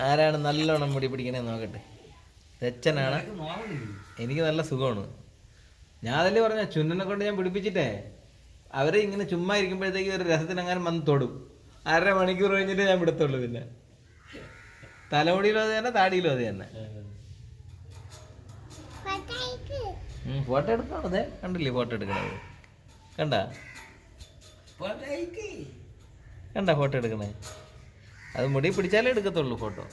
ആരാണ് നല്ലോണം മുടി പിടിക്കണേ നോക്കട്ടെ. രച്ചനാണ്. എനിക്ക് നല്ല സുഖമാണ്. ഞാൻ അതല്ലേ പറഞ്ഞ ചുന്നനെ കൊണ്ട് ഞാൻ പിടിപ്പിച്ചിട്ടേ അവരെ ഇങ്ങനെ ചുമ്മാ ഇരിക്കുമ്പോഴത്തേക്ക് ഒരു രസത്തിന് അങ്ങനെ വന്ന് തൊടും. 1.5 മണിക്കൂർ കഴിഞ്ഞിട്ട് ഞാൻ വിടത്തുള്ളൂ. പിന്നെ തലമുടിയിലും അത് തന്നെ, താടിയിലും അത് തന്നെ. ഫോട്ടോ എടുക്കണം. അതെ കണ്ടില്ലേ ഫോട്ടോ എടുക്കണത്? കണ്ട ഫോട്ടോ എടുക്കണേ? അത് മുടി പിടിച്ചാലേ എടുക്കത്തുള്ളൂ ഫോട്ടോ.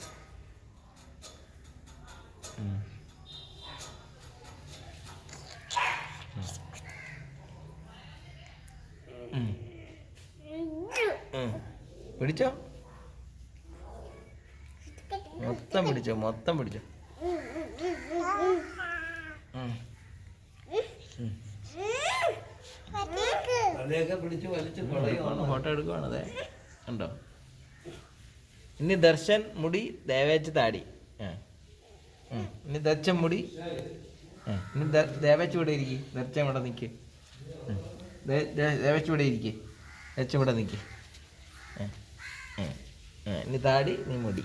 പിടിച്ചോ, മൊത്തം പിടിച്ചോ, മൊത്തം പിടിച്ചോ. ഫോട്ടോ എടുക്കുവാണ്. അതെ കണ്ടോ? ഇനി ദർശൻ മുടി, ദേവേച്ച് താടി. ഇനി ദർശൻ മുടി. ഇനി ദേവേച്ച് ഇവിടെ ഇരിക്കും. ദർശൻ ഇവിടെ നിൽക്ക്. ദേവേച്ച് ഇവിടെ ഇരിക്കും. ദർശൻ ഇവിടെ നിൽക്ക്. ഇനി താടി, നീ മുടി.